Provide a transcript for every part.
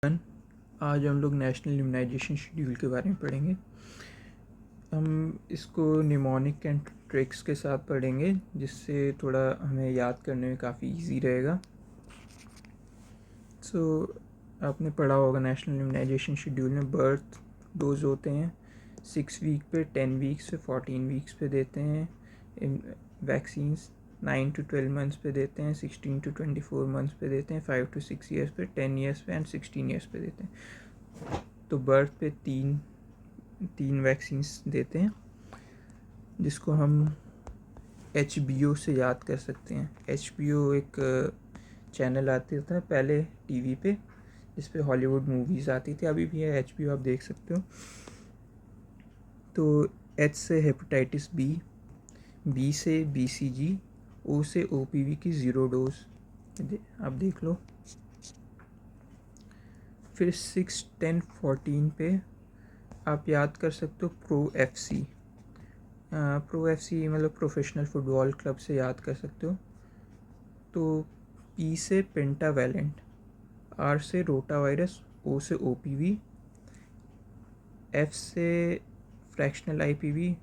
आज हम लोग नेशनल इम्यूनाइजेशन शेड्यूल के बारे में पढ़ेंगे। हम इसको निमोनिक एंड ट्रिक्स के साथ पढ़ेंगे, जिससे थोड़ा हमें याद करने में काफ़ी इजी रहेगा। आपने पढ़ा होगा नेशनल इम्यूनाइजेशन शेड्यूल में बर्थ डोज होते हैं 6 वीक पे, 10 वीक्स पे, 14 वीक्स पे देते हैं। वैक्सीन्स 9 to 12 मंथ्स पे देते हैं, 16 to 24 मंथ्स पे देते हैं, 5 to 6 ईयर्स पे, 10 ईयर्स पे एंड 16 ईयर्स पे देते हैं। तो बर्थ पे तीन वैक्सीन्स देते हैं, जिसको हम HBO से याद कर सकते हैं। HBO एक चैनल आती था पहले टीवी पे, जिस पे हॉलीवुड मूवीज़ आती थी। अभी भी है HBO, आप देख सकते हो। तो H से हेपेटाइटिस B से BCG, O से OPV की 0 डोज आप देख लो। फिर 6, 10, 14 पे आप याद कर सकते हो Pro FC। Pro FC मतलब प्रोफेशनल फुटबॉल क्लब से याद कर सकते हो। तो P से पेंटावैलेंट, R से रोटावायरस, O से OPV, F से फ्रैक्शनल IPV,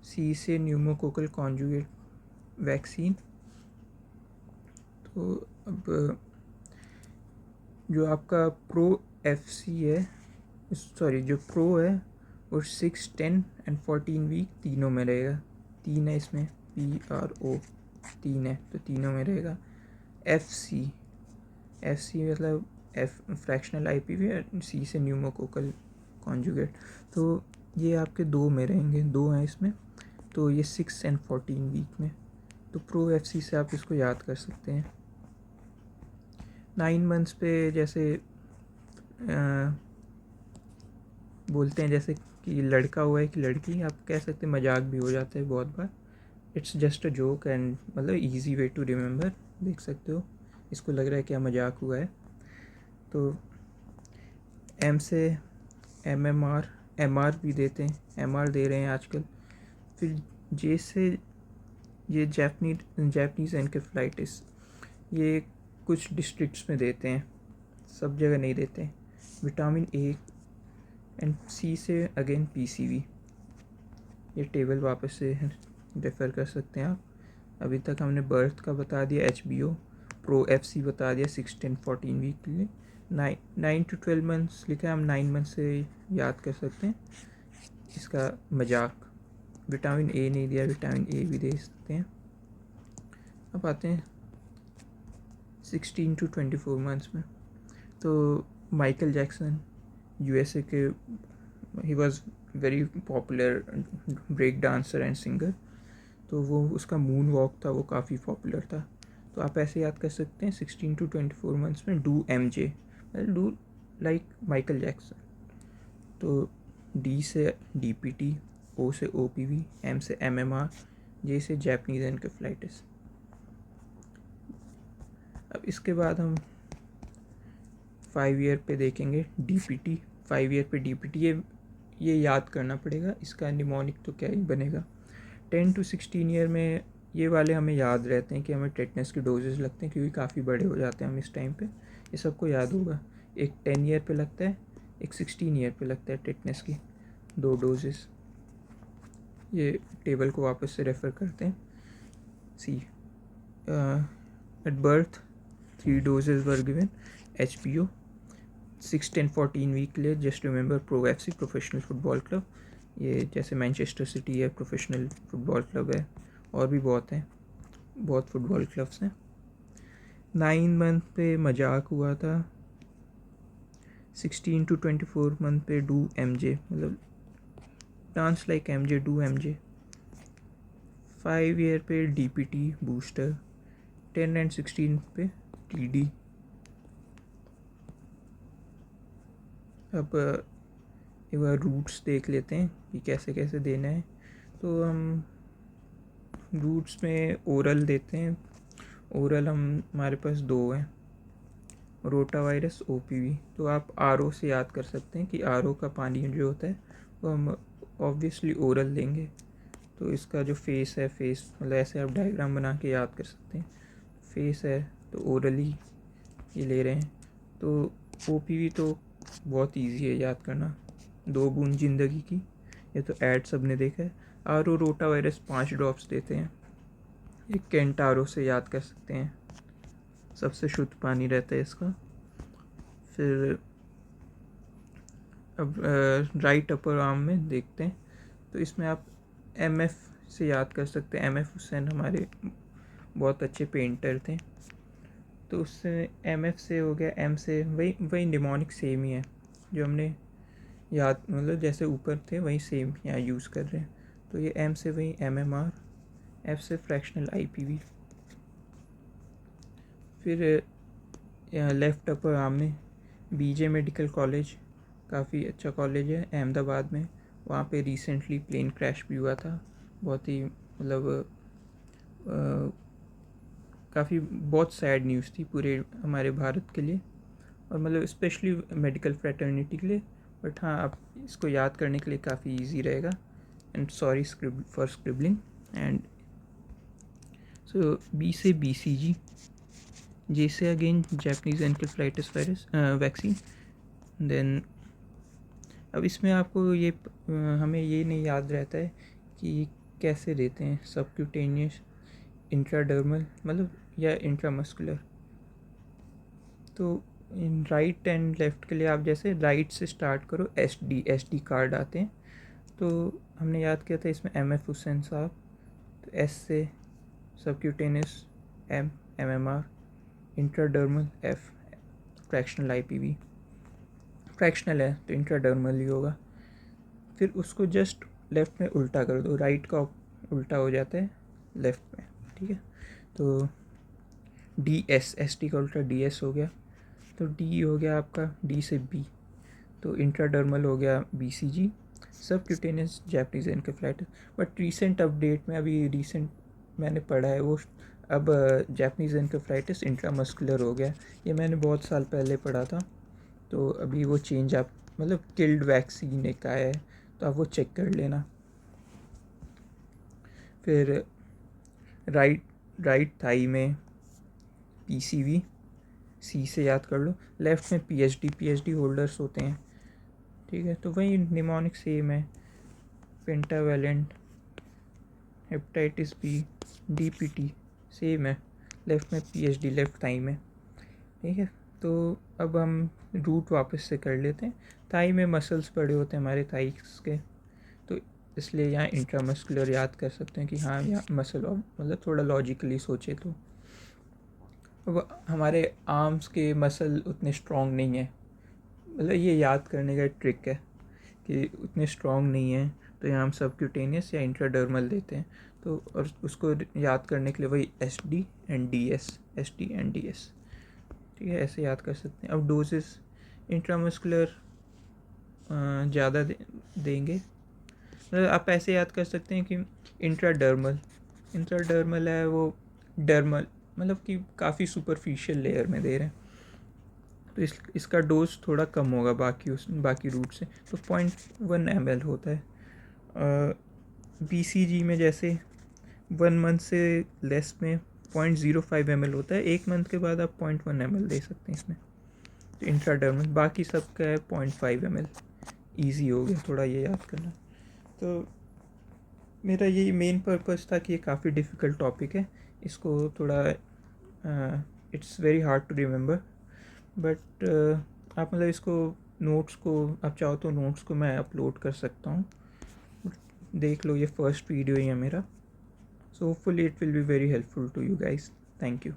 C से न्यूमोकोकल कॉन्जुगेट वैक्सीन। तो अब जो आपका Pro FC है, जो प्रो है वो 6, 10 एंड 14 वीक तीनों में रहेगा। 3 है इसमें, PRO 3 है, तो तीनों में रहेगा। FC मतलब फ्रैक्शनल IPV और C से न्यूमोकोकल कॉन्जुगेट। तो ये आपके 2 में रहेंगे, 2 हैं इसमें, तो ये 6 एंड 14 वीक में। तो Pro FC से आप इसको याद कर सकते हैं। 9 मंथ्स पे जैसे बोलते हैं, जैसे कि लड़का हुआ है कि लड़की, आप कह सकते हैं, मजाक भी हो जाता है बहुत बार। It's just a joke and मतलब ईजी वे टू रिमेंबर। देख सकते हो, इसको लग रहा है क्या मजाक हुआ है। तो M से MMR भी देते हैं, MR दे रहे हैं आजकल। फिर J से ये जैपनीज़ एनकेफेलाइटिस, ये कुछ डिस्ट्रिक्ट्स में देते हैं, सब जगह नहीं देते। विटामिन A एंड C से अगेन PCV। ये टेबल वापस से रेफ़र कर सकते हैं आप। अभी तक हमने बर्थ का बता दिया, HBO, Pro FC बता दिया 6, 10, 14 वीक के लिए। 9 to 12 मंथ्स लिखा है, हम 9 मंथ से याद कर सकते हैं। इसका मजाक, विटामिन A नहीं दिया, विटामिन A भी दे सकते हैं। अब आते हैं 16 to 24 मंथ्स में। तो माइकल जैक्सन USA के, he was very popular break dancer and singer. तो वो उसका मून वॉक था, वो काफ़ी पॉपुलर था। तो आप ऐसे याद कर सकते हैं 16 to 24 मंथ्स में डू MJ, मतलब डू लाइक माइकल जैक्सन। तो D से DPT, O से OPV, M से MMR, J से जैपनीज़ एनकेफेलाइटिस। अब इसके बाद हम 5 ईयर पे देखेंगे DPT। 5 ईयर पे DPT, ये याद करना पड़ेगा, इसका निमोनिक तो क्या ही बनेगा। 10 to 16 ईयर में ये वाले हमें याद रहते हैं कि हमें टेटनस के डोजेज लगते हैं, क्योंकि काफ़ी बड़े हो जाते हैं हम इस टाइम पे। ये सबको याद होगा। एक 10 ईयर पे लगता है, एक 16 ईयर पे लगता है टेटनस की 2 डोजेस। ये टेबल को वापस से रेफ़र करते हैं। C at birth 3 doses were given. HBO 6, 10, 14 week के लिए just remember Pro FC professional football club. ये जैसे मैनचेस्टर सिटी है, प्रोफेशनल फुटबॉल क्लब है, और भी बहुत हैं, बहुत फुटबॉल क्लब्स हैं। 9 मंथ पे मजाक हुआ था। 16 to 24 मंथ पे डू MJ, मतलब dance like MJ, do MJ। 5 year पे DPT बूस्टर। 10 एंड 16 पे TD। अब एक बार रूट्स देख लेते हैं कि कैसे कैसे देना है। तो हम रूट्स में ओरल देते हैं। ओरल हमारे पास 2 हैं, रोटावायरस, OPV। तो आप RO से याद कर सकते हैं कि RO का पानी जो होता है वो हम ऑब्वियसली ओरल देंगे। तो इसका जो फेस है, फेस मतलब ऐसे आप डायग्राम बना के याद कर सकते हैं। फेस है तो ओरली ये ले रहे हैं। तो OPV तो बहुत इजी है याद करना, 2 बूंद जिंदगी की, ये तो ऐड सब ने देखा है। आरो रोटा वायरस 5 ड्रॉप्स देते हैं, एक कैंट आरो से याद कर सकते हैं, सबसे शुद्ध पानी रहता है इसका। फिर अब राइट अपर आर्म में देखते हैं, तो इसमें आप MF से याद कर सकते हैं। MF हुसैन हमारे बहुत अच्छे पेंटर थे, तो उससे MF से हो गया। M से वही निमोनिक सेम ही है जो हमने याद, मतलब जैसे ऊपर थे वही सेम यहाँ यूज़ कर रहे हैं। तो ये M से वही MMR, F से फ्रैक्शनल IPV। फिर लेफ़्ट अपर आर्म में BJ मेडिकल कॉलेज, काफ़ी अच्छा कॉलेज है अहमदाबाद में, वहाँ पे रिसेंटली प्लेन क्रैश भी हुआ था। बहुत ही मतलब काफ़ी बहुत सैड न्यूज़ थी पूरे हमारे भारत के लिए, और मतलब स्पेशली मेडिकल फ्रेटर्निटी के लिए। बट हाँ, आप इसको याद करने के लिए काफ़ी इजी रहेगा। And sorry for scribbling. And so B से BCG, J से again Japanese encephalitis virus vaccine. Then अब इसमें आपको ये हमें ये नहीं याद रहता है कि कैसे देते हैं, सबक्यूटेनियस, इंट्राडर्मल मतलब या इंट्रामस्कुलर। तो इन राइट एंड लेफ़्ट के लिए आप जैसे राइट से स्टार्ट करो, SD कार्ड आते हैं। तो हमने याद किया था इसमें MF हुसैन साहब, तो S से subcutaneous, MMR, intradermal F, fractional IPV, fractional है तो इंट्राडर्मल ही होगा। फिर उसको जस्ट लेफ़्ट में उल्टा कर दो, राइट का उल्टा हो जाता है लेफ़्ट में, ठीक है। तो DS, ST का उल्टा DS हो गया, तो D हो गया आपका D से B, तो इंट्राडर्मल हो गया BCG, subcutaneous Japanese encephalitis. But recent update में अभी रिसेंट मैंने पढ़ा है वो अब जापानीज एनकेफेलाइटिस इंट्रामस्कुलर हो गया। ये मैंने बहुत साल पहले पढ़ा था, तो अभी वो चेंज आप मतलब किल्ड वैक्सीन एक आया है, तो आप वो चेक कर लेना। फिर राइट थाई में PCV, C से याद कर लो। लेफ़्ट में PhD होल्डर्स होते हैं, ठीक है। तो वही निमोनिक सेम है, pentavalent, hepatitis B, DPT same है, लेफ़्ट में PhD लेफ़्ट थाई में, ठीक है। तो अब हम रूट वापस से कर लेते हैं। थाई में मसल्स बड़े होते हैं हमारे थाइस के, तो इसलिए यहाँ इंट्रामस्कुलर याद कर सकते हैं कि हाँ यहाँ मसल, मतलब थोड़ा लॉजिकली सोचे तो। अब हमारे आर्म्स के मसल उतने स्ट्रॉन्ग नहीं है, मतलब ये याद करने का ट्रिक है कि उतने स्ट्रॉन्ग नहीं है, तो यहाँ हम सबक्यूटेनियस या इंट्राडर्मल देते हैं। तो और उसको याद करने के लिए वही SD and DS, ST and DS, ठीक है, ऐसे याद कर सकते हैं। अब डोजेस इंट्रामस्कुलर ज़्यादा देंगे, मतलब आप ऐसे याद कर सकते हैं कि इंट्राडर्मल है वो डर्मल, मतलब कि काफ़ी सुपरफिशियल लेयर में दे रहे हैं, तो इसका डोज थोड़ा कम होगा बाकी रूट से, तो 0.1 ml होता है। BCG में जैसे 1 मंथ से लेस में 0.05 ml होता है, 1 मंथ के बाद आप 0.1 ml दे सकते हैं इसमें। तो इंट्राडर्मल, बाकी सब का है 0.5 ml। ईजी हो गया थोड़ा ये याद करना। तो मेरा यही मेन पर्पस था कि ये काफ़ी डिफ़िकल्ट टॉपिक है, इसको थोड़ा it's very hard to remember, but आप मतलब इसको नोट्स को आप चाहो तो नोट्स को मैं अपलोड कर सकता हूँ, देख लो, ये फर्स्ट वीडियो ही है मेरा। So hopefully it will be very helpful to you guys. Thank you.